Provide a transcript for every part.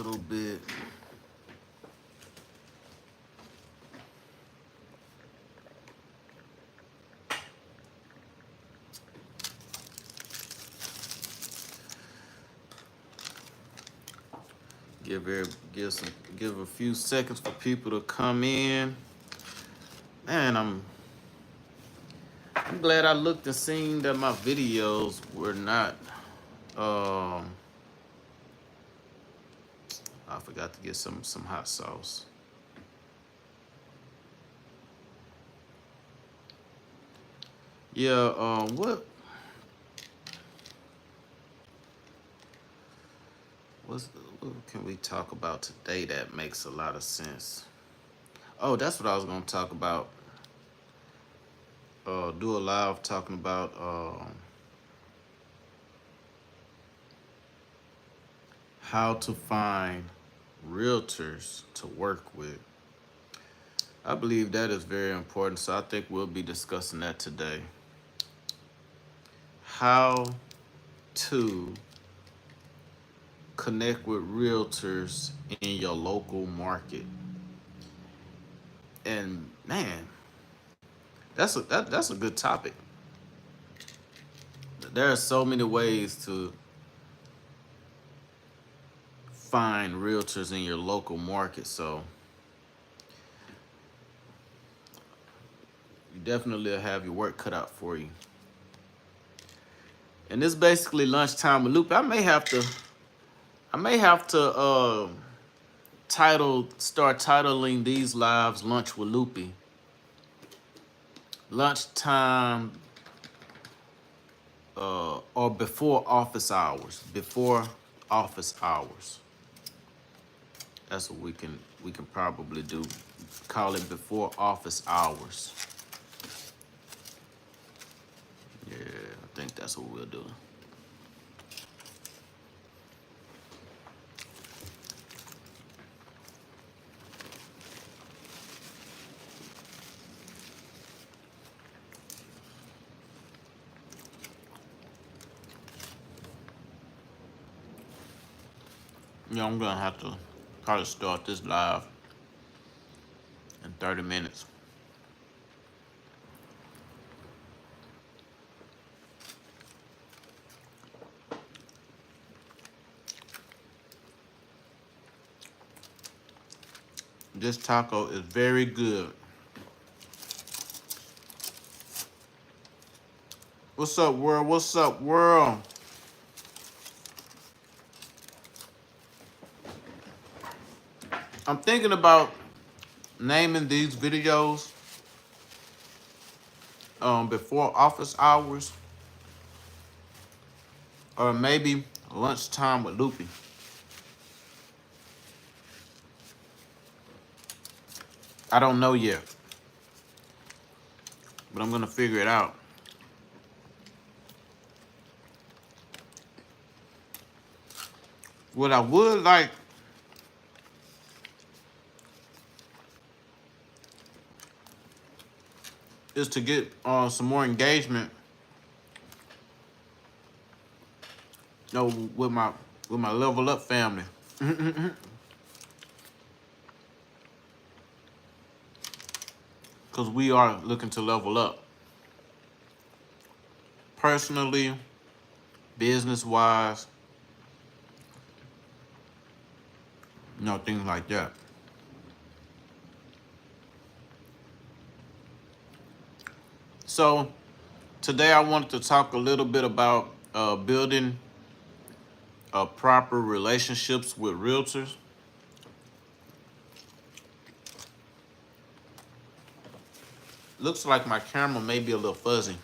little bit. Give a few seconds for people to come in. Man, I'm glad I looked and seen that my videos were not. I forgot to get some hot sauce. Yeah. What can we talk about today that makes a lot of sense? Oh, that's what I was gonna talk about. Do a live talking about how to find realtors to work with. I believe that is very important, so I think we'll be discussing that today. How to connect with realtors in your local market. And man, that's a good topic. There are so many ways to find realtors in your local market, so you definitely have your work cut out for you. And this is basically lunchtime with Lupi. I may have to start titling these lives Lunch with Lupi. Lunchtime or before office hours. Before office hours. That's what we can probably do. Call it before office hours. Yeah, I think that's what we'll do. Yeah, I'm gonna have to probably start this live in 30 minutes. This taco is very good. What's up, world? What's up, world? I'm thinking about naming these videos before office hours or maybe lunchtime with Lupi. I don't know yet, but I'm gonna figure it out. What I would like is to get some more engagement, with my Level Up family. Because we are looking to level up. Personally, business-wise, things like that. So today I wanted to talk a little bit about building proper relationships with realtors. Looks like my camera may be a little fuzzy.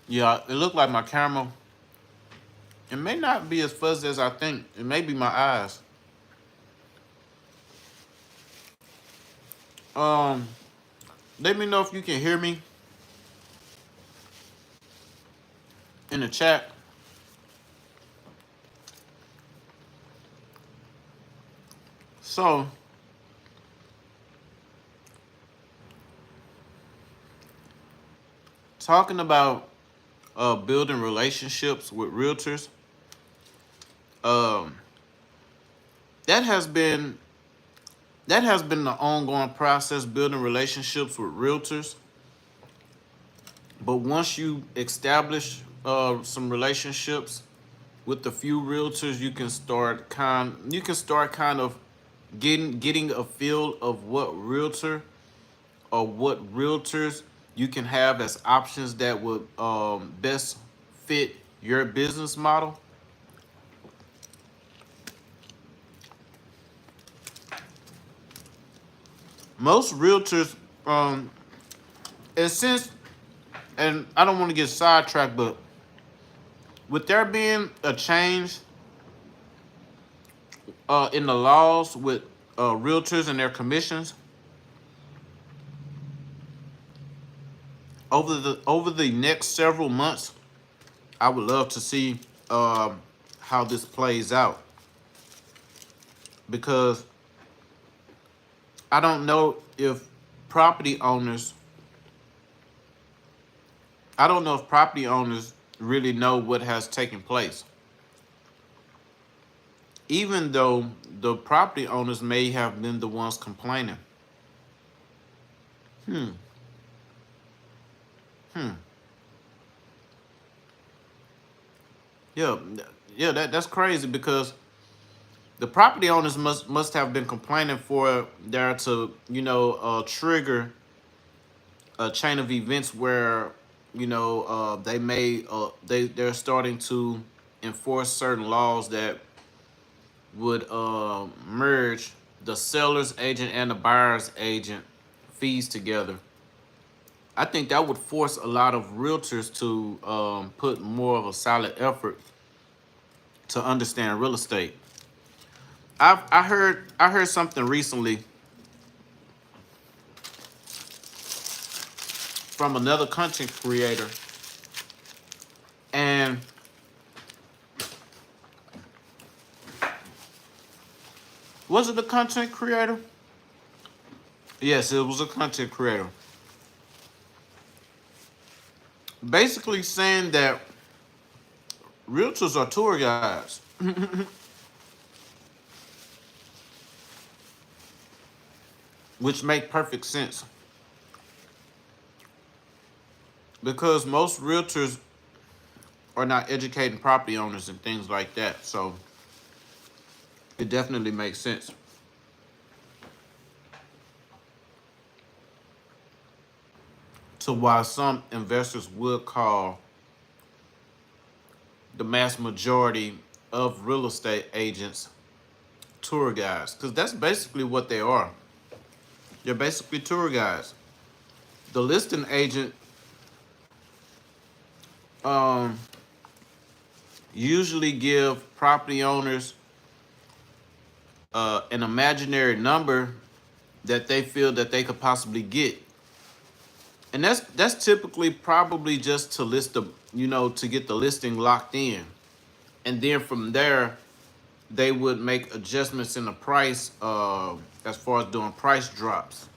Yeah, it looked like my camera, it may not be as fuzzy as I think. It may be my eyes. Let me know if you can hear me in the chat. So, talking about building relationships with realtors. Um, that has been the ongoing process, building relationships with realtors. But once you establish some relationships with a few realtors, you can start kind of getting a feel of what realtors you can have as options that would best fit your business model. Most realtors, um, and since, and I don't want to get sidetracked, but with there being a change in the laws with realtors and their commissions over the next several months, I would love to see how this plays out, because I don't know if property owners I don't know if property owners really know what has taken place. Even though the property owners may have been the ones complaining. Hmm. Hmm. Yeah. Yeah, that's crazy, because the property owners must have been complaining for there to, trigger a chain of events where, they're starting to enforce certain laws that would merge the seller's agent and the buyer's agent fees together. I think that would force a lot of realtors to put more of a solid effort to understand real estate. I heard something recently from another content creator, and was it a content creator? Yes, it was a content creator. Basically saying that realtors are tour guides, which make perfect sense, because most realtors are not educating property owners and things like that. So it definitely makes sense to why some investors would call the mass majority of real estate agents tour guides, because that's basically what they are. They're basically tour guides. The listing agent um, usually give property owners an imaginary number that they feel that they could possibly get, and that's typically probably just to list the to get the listing locked in, and then from there they would make adjustments in the price as far as doing price drops.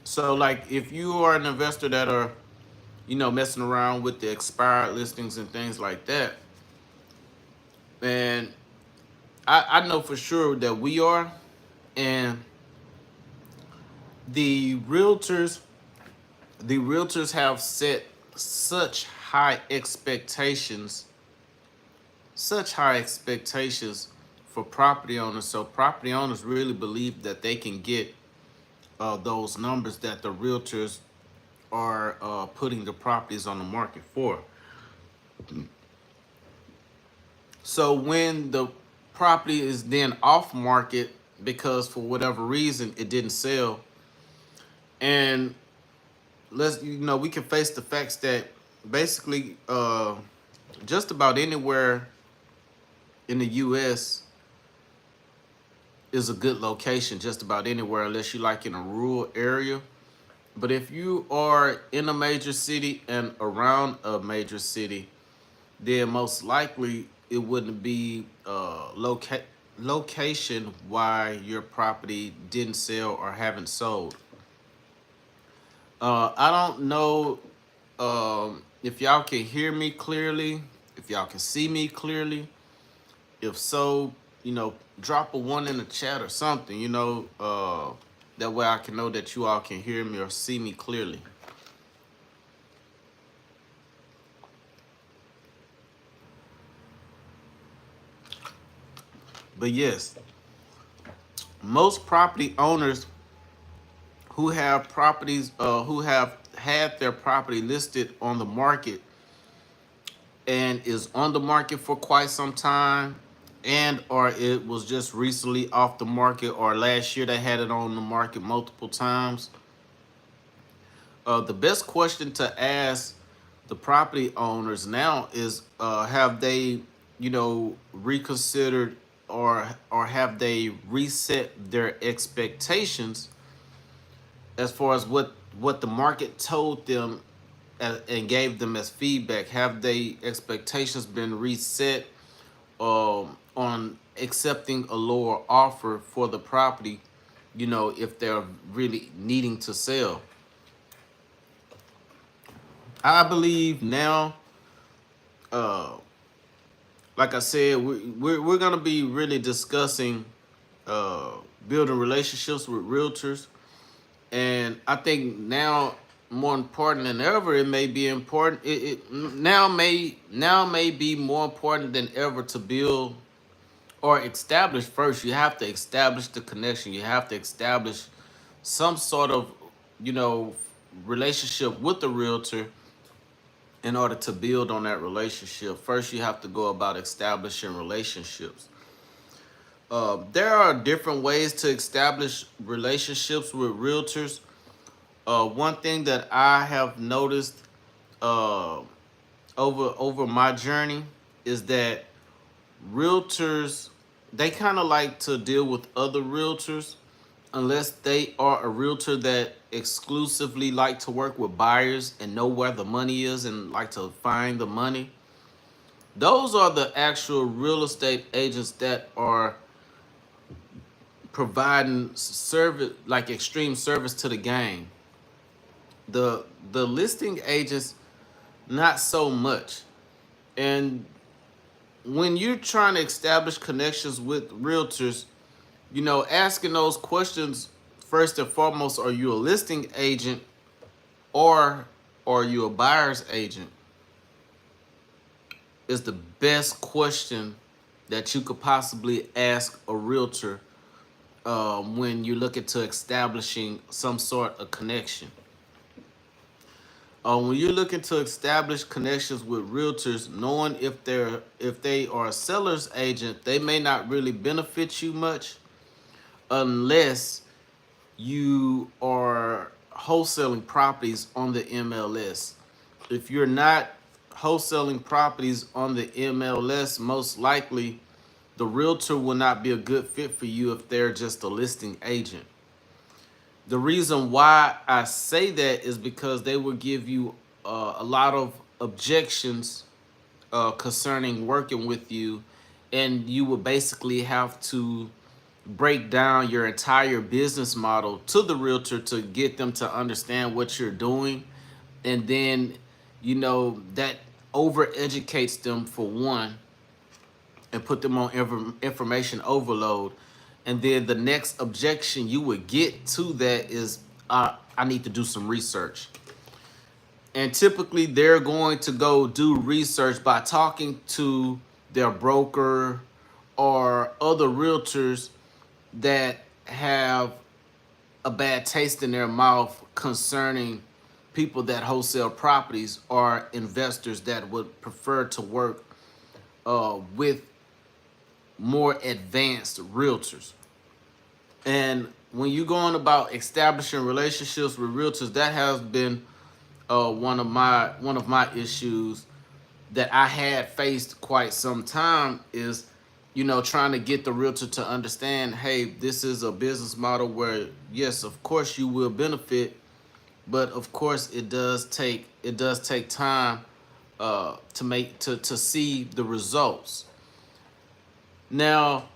So, like, if you are an investor that are messing around with the expired listings and things like that, and I know for sure that we are, and the realtors the realtors have set such high expectations, such high expectations for property owners. So property owners really believe that they can get those numbers that the realtors are putting the properties on the market for. So when the property is then off market because for whatever reason it didn't sell, and we can face the facts that basically just about anywhere in the US is a good location, just about anywhere, unless you like in a rural area. But if you are in a major city and around a major city, then most likely it wouldn't be location why your property didn't sell or haven't sold. I don't know if y'all can hear me clearly, if y'all can see me clearly. If so, drop a one in the chat or something, that way I can know that you all can hear me or see me clearly. But yes, most property owners who have properties, who have had their property listed on the market and is on the market for quite some time, and or it was just recently off the market, or last year they had it on the market multiple times. The best question to ask the property owners now is, have they, reconsidered, or have they reset their expectations as far as what the market told them and gave them as feedback? Have they expectations been reset on accepting a lower offer for the property, if they're really needing to sell? I believe now, uh, like I said, we're gonna be really discussing uh, building relationships with realtors, and I think now more important than ever, it may be important. It now may be more important than ever to build or establish. First, you have to establish the connection. You have to establish some sort of, you know, relationship with the realtor in order to build on that relationship. First, you have to go about establishing relationships. There are different ways to establish relationships with realtors. One thing that I have noticed uh, over my journey is that realtors, they kind of like to deal with other realtors unless they are a realtor that exclusively like to work with buyers and know where the money is and like to find the money. Those are the actual real estate agents that are providing service, like extreme service to the game. The listing agents, not so much. And when you're trying to establish connections with realtors, asking those questions first and foremost: are you a listing agent, or are you a buyer's agent? Is the best question that you could possibly ask a realtor when you're looking to establishing some sort of connection. When you're looking to establish connections with realtors, knowing if they are a seller's agent, they may not really benefit you much unless you are wholesaling properties on the MLS. If you're not wholesaling properties on the MLS, most likely the realtor will not be a good fit for you if they're just a listing agent. The reason why I say that is because they will give you a lot of objections concerning working with you, and you will basically have to break down your entire business model to the realtor to get them to understand what you're doing. And then, that over educates them for one, and put them on information overload. And then the next objection you would get to that is, I need to do some research. And typically they're going to go do research by talking to their broker or other realtors that have a bad taste in their mouth concerning people that wholesale properties, or investors that would prefer to work with more advanced realtors. And when you're going about establishing relationships with realtors, that has been one of my issues that I had faced quite some time, is trying to get the realtor to understand, hey, this is a business model where, yes, of course you will benefit, but of course it does take time to see the results. Now,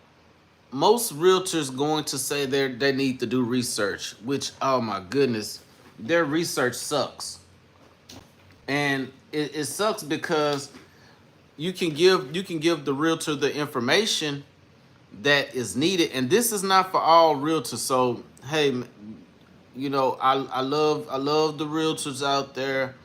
most realtors going to say they need to do research, which, oh my goodness, their research sucks. And it sucks because you can give the realtor the information that is needed, and this is not for all realtors. So hey, I love the realtors out there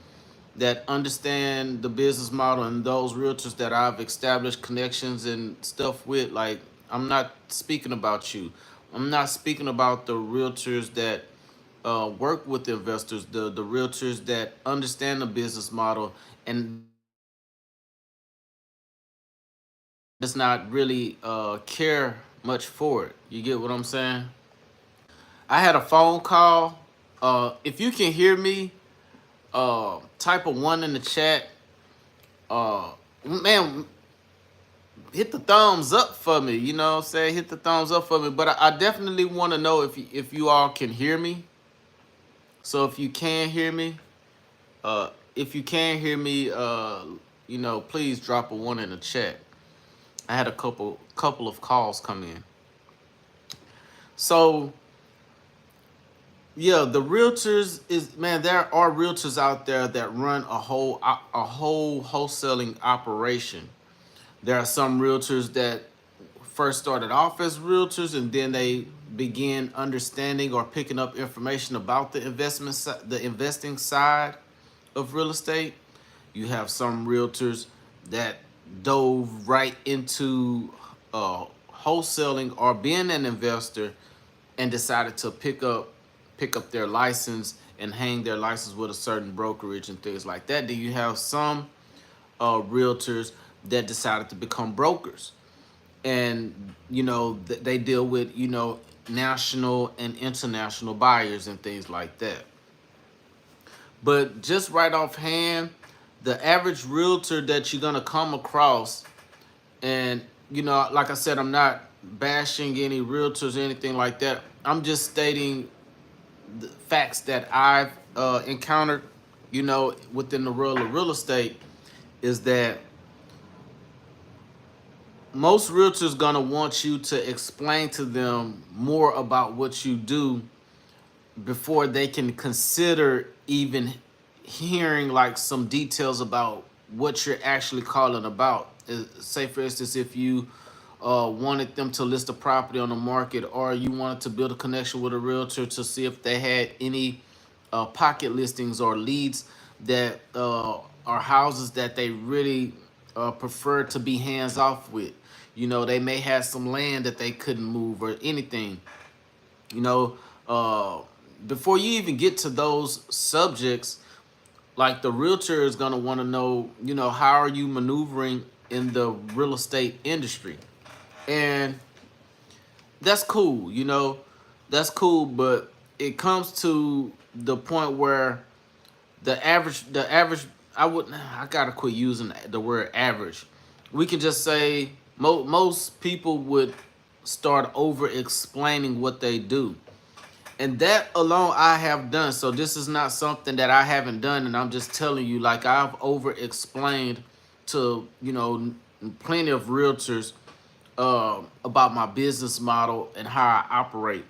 that understand the business model, and those realtors that I've established connections and stuff with. Like, I'm not speaking about you. I'm not speaking about the realtors that work with investors, the realtors that understand the business model and does not really care much for it. You get what I'm saying? I had a phone call. If you can hear me, type a one in the chat. Man, hit the thumbs up for me. You know what I'm saying? Hit the thumbs up for me. But I definitely want to know if you all can hear me. So if you can hear me, please drop a one in the chat. I had a couple of calls come in. So yeah, the realtors is, man. There are realtors out there that run a whole wholesaling operation. There are some realtors that first started off as realtors, and then they began understanding or picking up information about the investing side of real estate. You have some realtors that dove right into wholesaling or being an investor, and decided to pick up their license and hang their license with a certain brokerage and things like that. Then you have some realtors that decided to become brokers, and they deal with national and international buyers and things like that. But just right offhand, the average realtor that you're gonna come across, and like I said, I'm not bashing any realtors or anything like that. I'm just stating the facts that I've encountered, within the world of real estate, is that most realtors gonna want you to explain to them more about what you do before they can consider even hearing like some details about what you're actually calling about. Say for instance, if you wanted them to list a property on the market, or you wanted to build a connection with a realtor to see if they had any pocket listings or leads that are houses that they really prefer to be hands off with. They may have some land that they couldn't move or anything. You know, uh, Before you even get to those subjects, like, the realtor is gonna want to know, how are you maneuvering in the real estate industry, and that's cool. That's cool, but it comes to the point where the average, I gotta quit using the word average. We can just say most people would start over explaining what they do, and that alone I have done. So this is not something that I haven't done, and I'm just telling you, like, I've over explained to plenty of realtors about my business model and how I operate.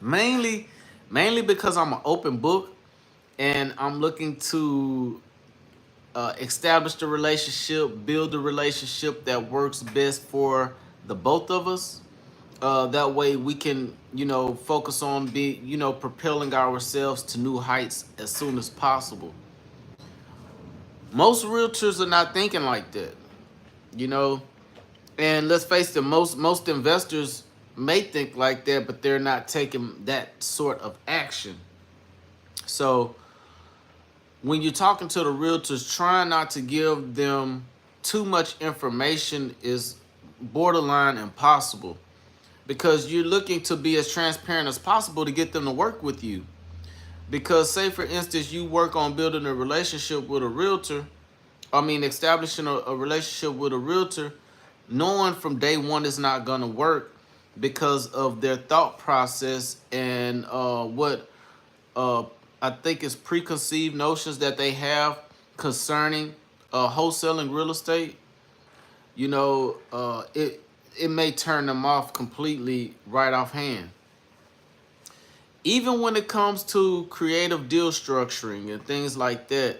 Mainly, mainly because I'm an open book, and I'm looking to establish the relationship, build the relationship that works best for the both of us. That way we can, focus on propelling ourselves to new heights as soon as possible. Most realtors are not thinking like that, you know. And let's face it, most investors may think like that, but they're not taking that sort of action. So when you're talking to the realtors, trying not to give them too much information is borderline impossible, because you're looking to be as transparent as possible to get them to work with you. Because, say for instance, you work on building a relationship with a realtor, establishing a relationship with a realtor, knowing from day one it's not going to work because of their thought process and what uh, I think is preconceived notions that they have concerning wholesaling real estate. It. it may turn them off completely right offhand. Even when it comes to creative deal structuring and things like that,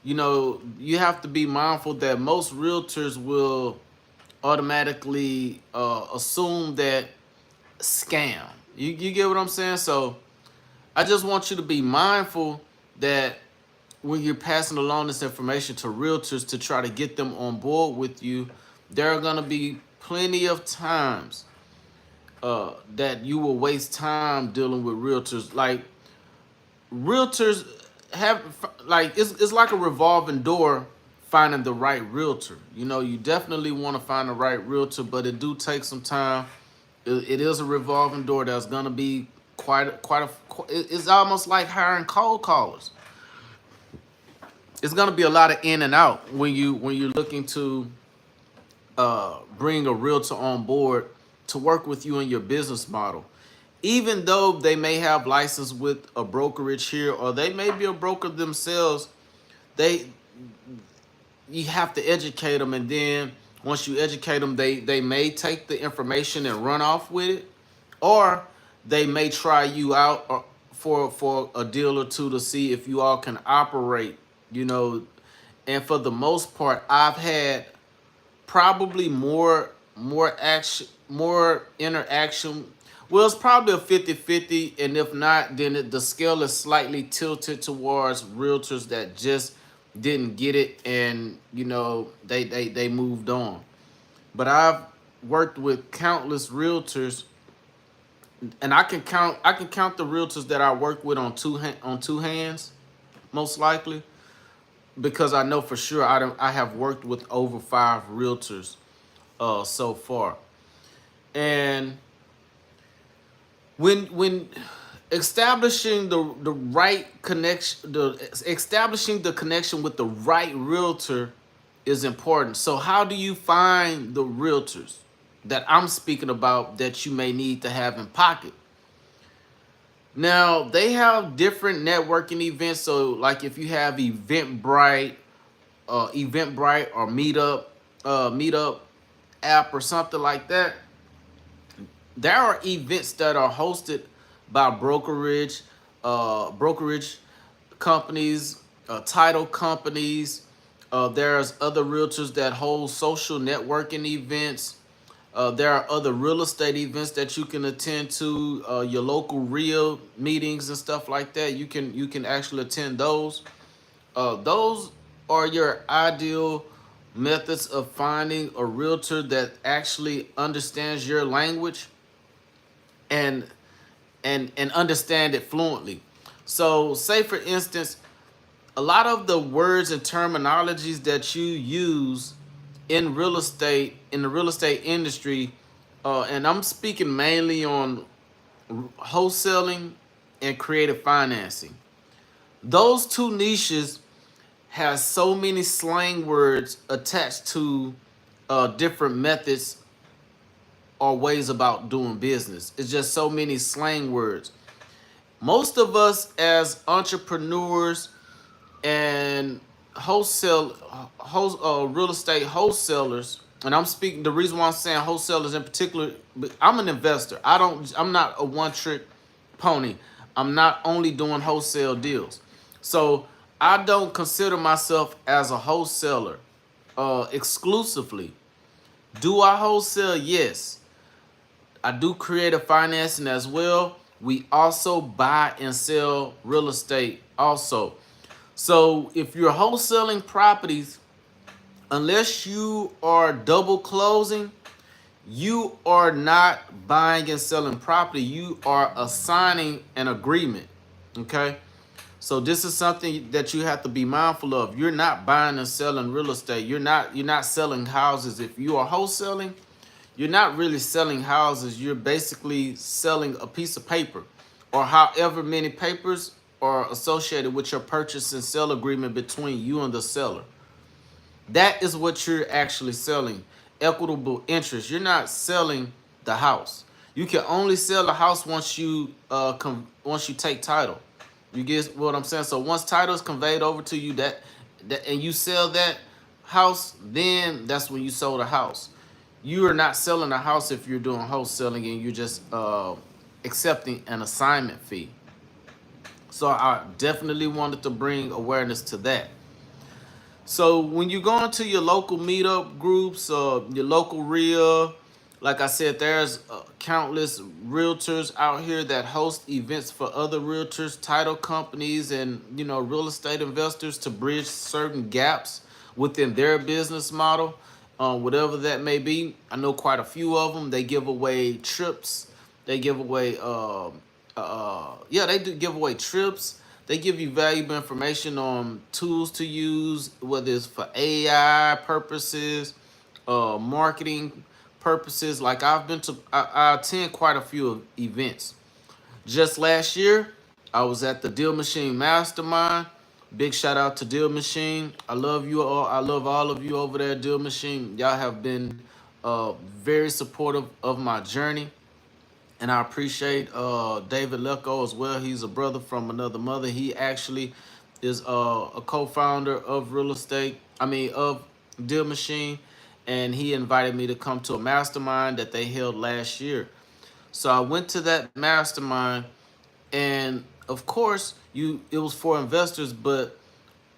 you know, you have to be mindful that most realtors will automatically assume that scam. You get what I'm saying? So I just want you to be mindful that when you're passing along this information to realtors to try to get them on board with you, there are going to be plenty of times that you will waste time dealing with realtors. Like realtors have, like it's like a revolving door finding the right realtor. You know, you definitely want to find the right realtor, but it do take some time. It is a revolving door that's gonna be quite a. It's almost like hiring cold callers. It's gonna be a lot of in and out when you're looking to bring a realtor on board to work with you in your business model. Even though they may have license with a brokerage here, or they may be a broker themselves, they you have to educate them, and then once you educate them, they may take the information and run off with it, or they may try you out for a deal or two to see if you all can operate, you know. And for the most part, I've had probably more interaction. Well, it's probably a 50-50, and if not, then the scale is slightly tilted towards realtors that just didn't get it, and you know they moved on. But I've worked with countless realtors, and I can count the realtors that I work with on two hands, most likely, because I know for sure I have worked with over 5 realtors so far. And when establishing the right connection, the establishing the connection with the right realtor is important. So how do you find the realtors that I'm speaking about that you may need to have in pocket? Now, they have different networking events. So like if you have Eventbrite or Meetup app or something like that, there are events that are hosted by brokerage companies, title companies. There's other realtors that hold social networking events. There are other real estate events that you can attend to, your local real meetings and stuff like that. You can actually attend those. Those are your ideal methods of finding a realtor that actually understands your language and and understand it fluently. So, say for instance, a lot of the words and terminologies that you use in the real estate industry, and I'm speaking mainly on wholesaling and creative financing. Those two niches has so many slang words attached to different methods or ways about doing business. It's just so many slang words. Most of us as entrepreneurs and real estate wholesalers, and I'm speaking, the reason why I'm saying wholesalers in particular, I'm an investor. I'm not a one trick pony. I'm not only doing wholesale deals. So I don't consider myself as a wholesaler exclusively. Do I wholesale? Yes. I do creative financing as well. We also buy and sell real estate also. So if you're wholesaling properties, unless you are double closing, you are not buying and selling property. You are assigning an agreement. Okay. So this is something that you have to be mindful of. You're not buying and selling real estate. You're not selling houses. If you are wholesaling, you're not really selling houses. You're basically selling a piece of paper, or however many papers are associated with your purchase and sale agreement between you and the seller. That is what you're actually selling. Equitable interest. You're not selling the house. You can only sell the house once you take title. You get what I'm saying? So once title is conveyed over to you, that and you sell that house, then that's when you sold a house. You are not selling a house if you're doing wholesaling and you're just accepting an assignment fee. So I definitely wanted to bring awareness to that. So when you go into your local meetup groups, your local REIA, like I said, there's countless realtors out here that host events for other realtors, title companies, and real estate investors to bridge certain gaps within their business model, whatever that may be. I know quite a few of them. They give away trips. They give away, yeah, they do give away trips. They give you valuable information on tools to use, whether it's for AI purposes, marketing purposes. Like I attend quite a few events. Just last year, I was at the Deal Machine Mastermind. Big shout out to Deal Machine. I love you all. I love all of you over there, Deal Machine. Y'all have been very supportive of my journey. And I appreciate David Lecco as well. He's a brother from another mother. He actually is a co-founder of real estate. I mean, of Deal Machine, and he invited me to come to a mastermind that they held last year. So I went to that mastermind, and of course, it was for investors, but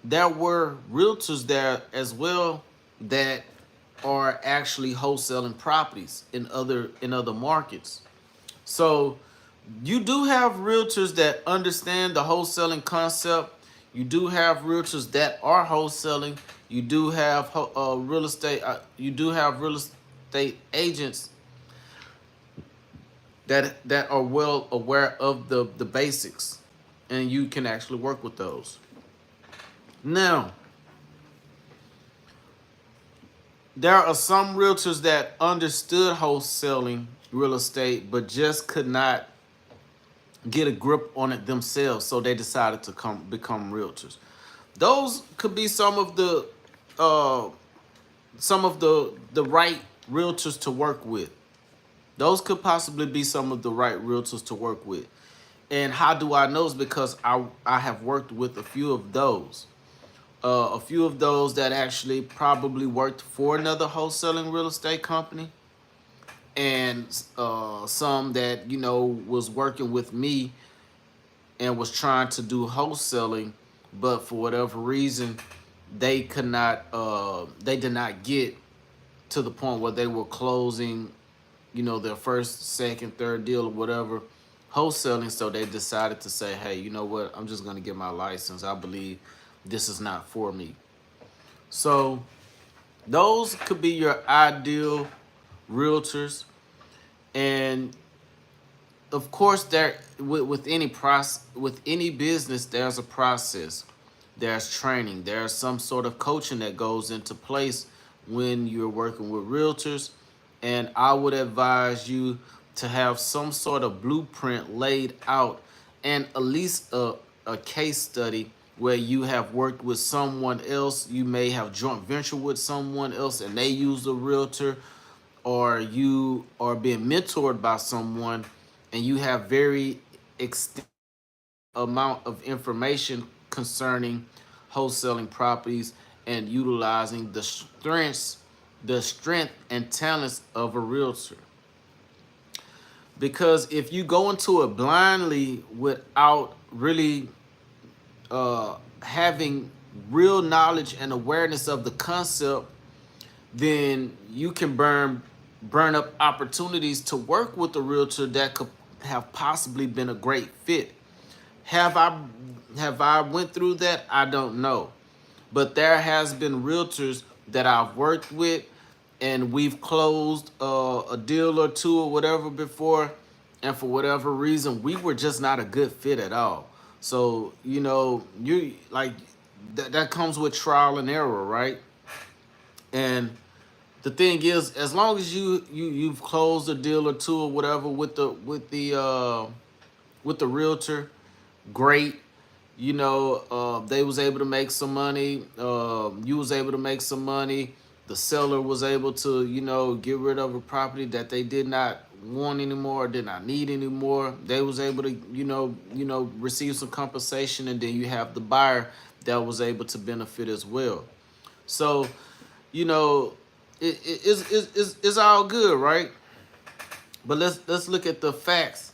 there were realtors there as well that are actually wholesaling properties in other markets. So you do have realtors that understand the wholesaling concept. You do have realtors that are wholesaling. You do have real estate. You do have real estate agents that are well aware of the basics, and you can actually work with those. Now, there are some realtors that understood wholesaling real estate, but just could not get a grip on it themselves, so they decided to become realtors. Those could be uh, some of the right realtors to work with. Those could possibly be some of the right realtors to work with. And how do I know? Is because I have worked with a few of those. A few of those that actually probably worked for another wholesaling real estate company, and some that was working with me and was trying to do wholesaling, but for whatever reason, they did not get to the point where they were closing, their first, second, third deal or whatever, wholesaling. So they decided to say, hey, you know what? I'm just going to get my license. I believe this is not for me. So those could be your ideal realtors. And of course, there with any process, with any business, there's a process. There's training. There's some sort of coaching that goes into place when you're working with realtors. And I would advise you to have some sort of blueprint laid out, and at least a case study where you have worked with someone else. You may have joint venture with someone else and they use a realtor, or you are being mentored by someone and you have very extensive amount of information concerning wholesaling properties and utilizing the strength and talents of a realtor. Because if you go into it blindly without really having real knowledge and awareness of the concept, then you can burn up opportunities to work with a realtor that could have possibly been a great fit. Have I went through that? I don't know. But there has been realtors that I've worked with, and we've closed a deal or two or whatever before, and for whatever reason we were just not a good fit at all. So you like that comes with trial and error, right? And the thing is, as long as you've closed a deal or two or whatever with the realtor, great. They was able to make some money. You was able to make some money. The seller was able to, get rid of a property that they did not want anymore, did not need anymore. They was able to, receive some compensation, and then you have the buyer that was able to benefit as well. So, you know, it's all good, right? But let's look at the facts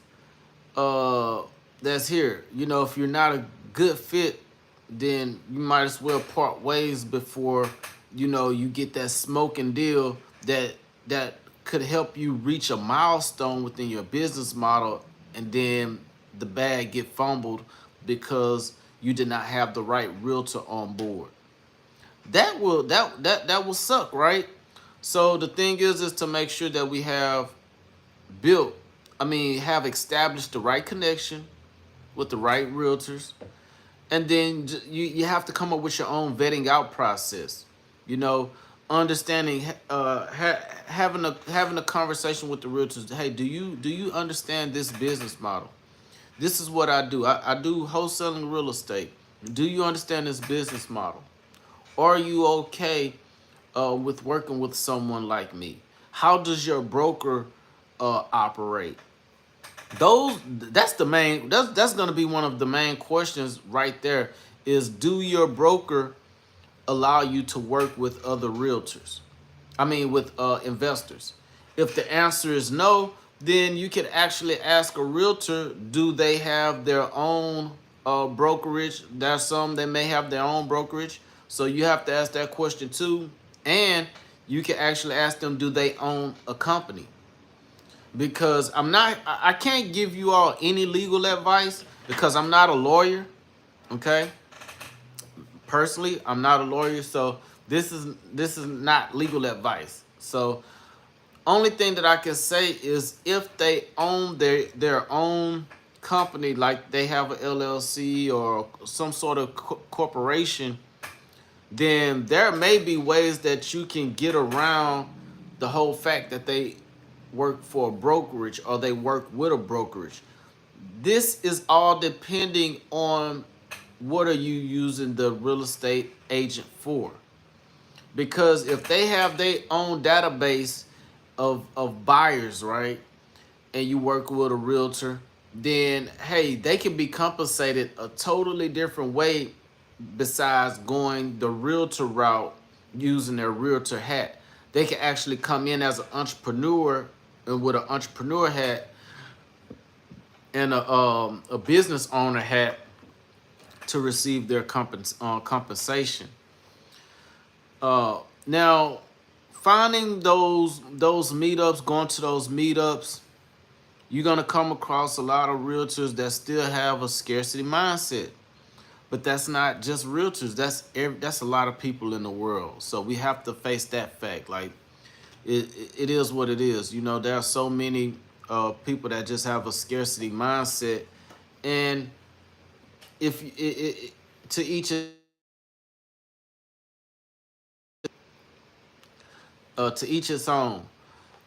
uh that's here. You know, if you're not a good fit, then you might as well part ways before, you know, you get that smoking deal that could help you reach a milestone within your business model, and then the bag get fumbled because you did not have the right realtor on board. That will suck, right? So the thing is to make sure that we have built, have established the right connection with the right realtors, and then you have to come up with your own vetting out process. You know, understanding, having a conversation with the realtors. Hey, do you understand this business model? This is what I do. I do wholesaling real estate. Do you understand this business model? Are you okay with working with someone like me? How does your broker operate? That's the main, that's going to be one of the main questions right there, is do your broker allow you to work with other realtors? With investors. If the answer is no, then you can actually ask a realtor, do they have their own brokerage? There's some that may have their own brokerage. So you have to ask that question too. And you can actually ask them, do they own a company? Because I can't give you all any legal advice because I'm not a lawyer. Okay. Personally, I'm not a lawyer. So this is not legal advice. So only thing that I can say is if they own their own company, like they have an LLC or some sort of corporation, then there may be ways that you can get around the whole fact that they work for a brokerage or they work with a brokerage. This is all depending on what are you using the real estate agent for. Because if they have their own database of buyers, right, and you work with a realtor, then hey, they can be compensated a totally different way besides going the realtor route using their realtor hat. They can actually come in as an entrepreneur and with an entrepreneur hat and a business owner hat to receive their compensation. Now, finding those meetups, going to those meetups, you're gonna come across a lot of realtors that still have a scarcity mindset. But that's not just realtors. That's a lot of people in the world. So we have to face that fact. Like it is what it is. You know, there are so many people that just have a scarcity mindset, and if to each to each its own.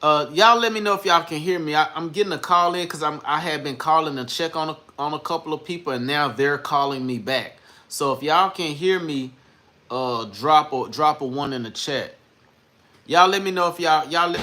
Y'all let me know if y'all can hear me. I'm getting a call in because I had been calling to check on a couple of people, and now they're calling me back. So if y'all can hear me, drop a one in the chat. Y'all let me know if y'all let